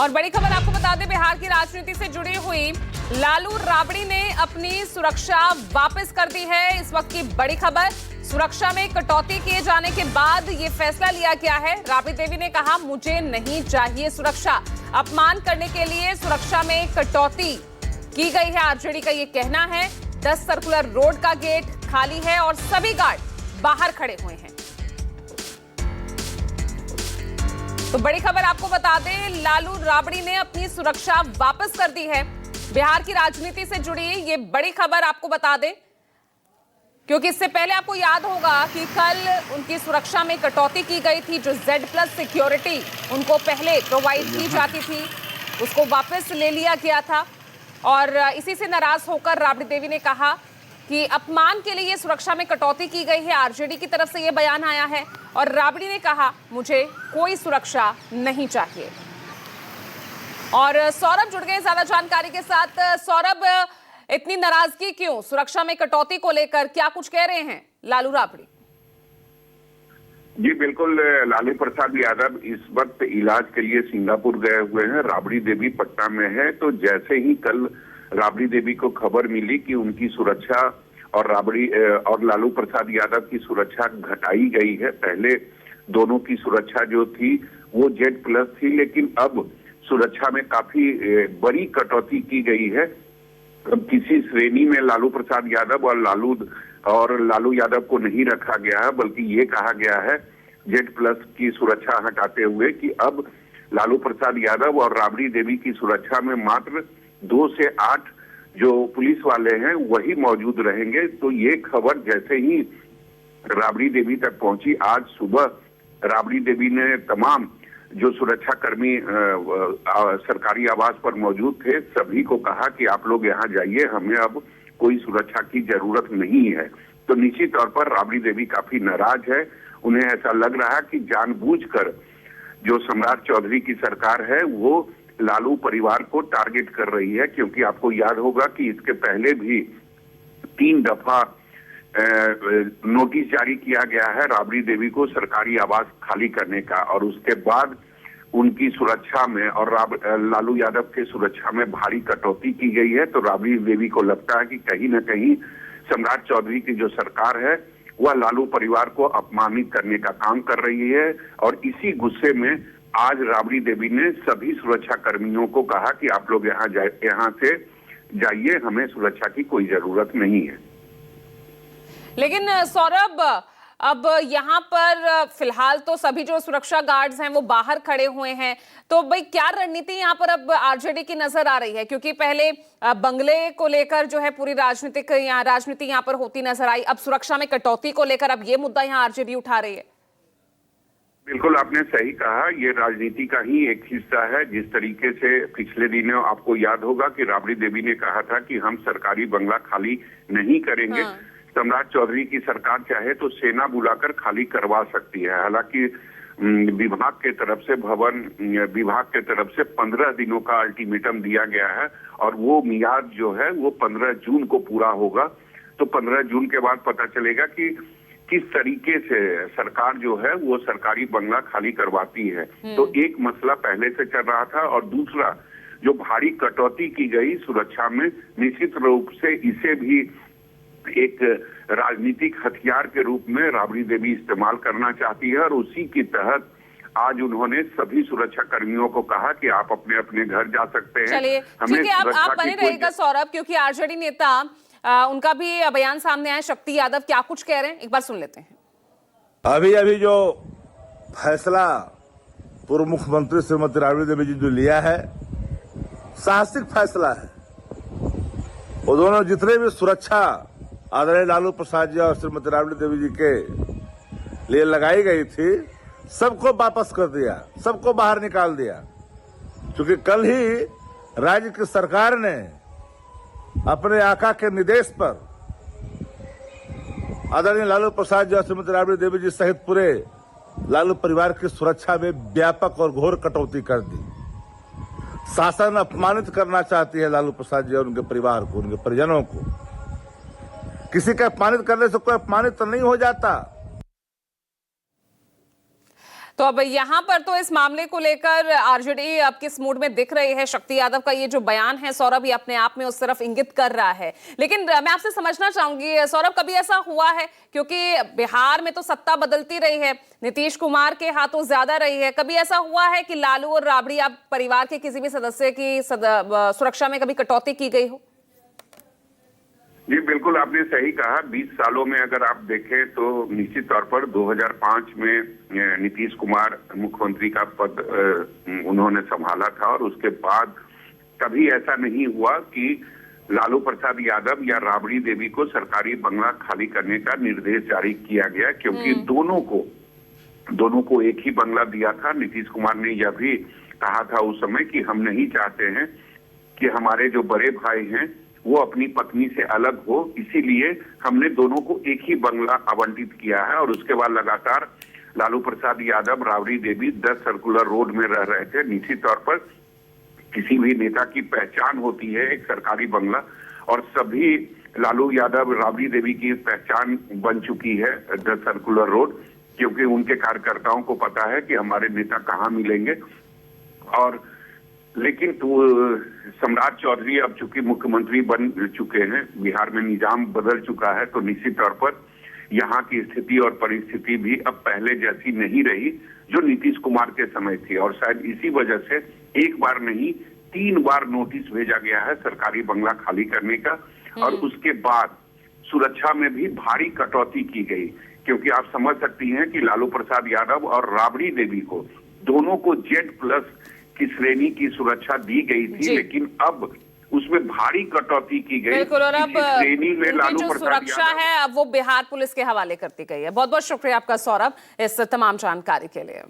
और बड़ी खबर आपको बता दें, बिहार की राजनीति से जुड़ी हुई लालू राबड़ी ने अपनी सुरक्षा वापस कर दी है। इस वक्त की बड़ी खबर, सुरक्षा में कटौती किए जाने के बाद ये फैसला लिया गया है। राबड़ी देवी ने कहा, मुझे नहीं चाहिए सुरक्षा। अपमान करने के लिए सुरक्षा में कटौती की गई है, आरजेडी का ये कहना है। 10 सर्कुलर रोड का गेट खाली है और सभी गार्ड बाहर खड़े हुए हैं। तो बड़ी खबर आपको बता दें, लालू राबड़ी ने अपनी सुरक्षा वापस कर दी है। बिहार की राजनीति से जुड़ी ये बड़ी खबर आपको बता दें, क्योंकि इससे पहले आपको याद होगा कि कल उनकी सुरक्षा में कटौती की गई थी। जो Z+ सिक्योरिटी उनको पहले प्रोवाइड की जाती थी, उसको वापस ले लिया गया था। और इसी से नाराज होकर राबड़ी देवी ने कहा कि अपमान के लिए सुरक्षा में कटौती की गई है। आरजेडी की तरफ से यह बयान आया है और राबड़ी ने कहा, मुझे कोई सुरक्षा नहीं चाहिए। और सौरभ जुड़ गए ज्यादा जानकारी के साथ। सौरभ, इतनी नाराजगी क्यों सुरक्षा में कटौती को लेकर? क्या कुछ कह रहे हैं लालू राबड़ी? जी बिल्कुल, लालू प्रसाद यादव इस वक्त इलाज के लिए सिंगापुर गए हुए हैं। राबड़ी देवी पटना में है। तो जैसे ही कल राबड़ी देवी को खबर मिली कि उनकी सुरक्षा और लालू प्रसाद यादव की सुरक्षा घटाई गई है, पहले दोनों की सुरक्षा जो थी वो Z+ थी, लेकिन अब सुरक्षा में काफी बड़ी कटौती की गई है। अब किसी श्रेणी में लालू प्रसाद यादव और लालू यादव को नहीं रखा गया है, बल्कि ये कहा गया है Z+ की सुरक्षा हटाते हुए कि अब लालू प्रसाद यादव और राबड़ी देवी की सुरक्षा में मात्र 2 से 8 जो पुलिस वाले हैं वही मौजूद रहेंगे। तो ये खबर जैसे ही राबड़ी देवी तक पहुंची, आज सुबह राबड़ी देवी ने तमाम जो सुरक्षा कर्मी सरकारी आवास पर मौजूद थे सभी को कहा कि आप लोग यहाँ जाइए, हमें अब कोई सुरक्षा की जरूरत नहीं है। तो निश्चित तौर पर राबड़ी देवी काफी नाराज है। उन्हें ऐसा लग रहा कि जानबूझकर जो सम्राट चौधरी की सरकार है वो लालू परिवार को टारगेट कर रही है, क्योंकि आपको याद होगा कि इसके पहले भी 3 दफा नोटिस जारी किया गया है राबड़ी देवी को सरकारी आवास खाली करने का, और उसके बाद उनकी सुरक्षा में और लालू यादव के सुरक्षा में भारी कटौती की गई है। तो राबड़ी देवी को लगता है कि कहीं न कहीं सम्राट चौधरी की जो सरकार है वह लालू परिवार को अपमानित करने का काम कर रही है। और इसी गुस्से में आज राबड़ी देवी ने सभी सुरक्षा कर्मियों को कहा कि आप लोग यहाँ से जाइए, हमें सुरक्षा की कोई जरूरत नहीं है। लेकिन सौरभ, अब यहाँ पर फिलहाल तो सभी जो सुरक्षा गार्ड्स हैं वो बाहर खड़े हुए हैं, तो भाई क्या रणनीति यहाँ पर अब आरजेडी की नजर आ रही है? क्योंकि पहले बंगले को लेकर जो है पूरी राजनीति यहाँ पर होती नजर आई, अब सुरक्षा में कटौती को लेकर अब ये मुद्दा यहाँ आरजेडी उठा रही है। बिल्कुल आपने सही कहा, ये राजनीति का ही एक हिस्सा है। जिस तरीके से पिछले दिनों आपको याद होगा कि राबड़ी देवी ने कहा था कि हम सरकारी बंगला खाली नहीं करेंगे। सम्राट चौधरी की सरकार चाहे तो सेना बुलाकर खाली करवा सकती है। हालांकि विभाग के तरफ से 15 दिनों का अल्टीमेटम दिया गया है और वो मियाद जो है वो 15 जून को पूरा होगा। तो 15 जून के बाद पता चलेगा कि किस तरीके से सरकार जो है वो सरकारी बंगला खाली करवाती है। तो एक मसला पहले से चल रहा था, और दूसरा जो भारी कटौती की गई सुरक्षा में, निश्चित रूप से इसे भी एक राजनीतिक हथियार के रूप में राबड़ी देवी इस्तेमाल करना चाहती है। और उसी के तहत आज उन्होंने सभी सुरक्षा कर्मियों को कहा कि आप अपने अपने घर जा सकते हैं। चलिए ठीक है, आप बने रहेगा सौरभ, क्योंकि आरजेडी नेता उनका भी बयान सामने आया। शक्ति यादव क्या कुछ कह रहे हैं, एक बार सुन लेते हैं। अभी जो फैसला पूर्व मुख्यमंत्री श्रीमती राबड़ी देवी जी जो लिया है, साहसिक फैसला है। वो दोनों जितने भी सुरक्षा आदरणीय लालू प्रसाद जी और श्रीमती राबड़ी देवी जी के लिए लगाई गई थी, सबको वापस कर दिया, सबको बाहर निकाल दिया। क्योंकि कल ही राज्य की सरकार ने अपने आका के निर्देश पर आदरणीय लालू प्रसाद जी और श्रीमती राबड़ी देवी जी सहित पूरे लालू परिवार की सुरक्षा में व्यापक और घोर कटौती कर दी। शासन अपमानित करना चाहती है लालू प्रसाद जी और उनके परिवार को, उनके परिजनों को। किसी का अपमानित करने से कोई अपमानित तो नहीं हो जाता। तो अब यहाँ पर तो इस मामले को लेकर आरजेडी अब किस मूड में दिख रही है? शक्ति यादव का ये जो बयान है सौरभ, ये अपने आप में उस तरफ इंगित कर रहा है। लेकिन मैं आपसे समझना चाहूंगी सौरभ, कभी ऐसा हुआ है, क्योंकि बिहार में तो सत्ता बदलती रही है, नीतीश कुमार के हाथों ज्यादा रही है, कभी ऐसा हुआ है कि लालू और राबड़ी आप परिवार के किसी भी सदस्य की सुरक्षा में कभी कटौती की गई हो? जी बिल्कुल, आपने सही कहा। 20 सालों में अगर आप देखें तो निश्चित तौर पर 2005 में नीतीश कुमार मुख्यमंत्री का पद उन्होंने संभाला था और उसके बाद कभी ऐसा नहीं हुआ कि लालू प्रसाद यादव या राबड़ी देवी को सरकारी बंगला खाली करने का निर्देश जारी किया गया, क्योंकि दोनों को एक ही बंगला दिया था। नीतीश कुमार ने यह भी कहा था उस समय कि हम नहीं चाहते हैं कि हमारे जो बड़े भाई हैं वो अपनी पत्नी से अलग हो, इसीलिए हमने दोनों को एक ही बंगला आवंटित किया है। और उसके बाद लगातार लालू प्रसाद यादव, राबड़ी देवी 10 सर्कुलर रोड में रह रहे थे। निश्चित तौर पर किसी भी नेता की पहचान होती है एक सरकारी बंगला, और सभी लालू यादव, राबड़ी देवी की पहचान बन चुकी है 10 सर्कुलर रोड, क्योंकि उनके कार्यकर्ताओं को पता है कि हमारे नेता कहाँ मिलेंगे। और लेकिन सम्राट चौधरी अब चूंकि मुख्यमंत्री बन चुके हैं, बिहार में निजाम बदल चुका है, तो निश्चित तौर पर यहाँ की स्थिति और परिस्थिति भी अब पहले जैसी नहीं रही जो नीतीश कुमार के समय थी। और शायद इसी वजह से एक बार नहीं 3 बार नोटिस भेजा गया है सरकारी बंगला खाली करने का। और उसके बाद सुरक्षा में भी भारी कटौती की गई, क्योंकि आप समझ सकती हैं कि लालू प्रसाद यादव और राबड़ी देवी को दोनों को Z+ की श्रेणी की सुरक्षा दी गई थी, लेकिन अब उसमें भारी कटौती की गई। बिल्कुल, और अब श्रेणी में लालू जो प्रसाद सुरक्षा है अब वो बिहार पुलिस के हवाले करती गई है। बहुत बहुत शुक्रिया आपका सौरभ इस तमाम जानकारी के लिए।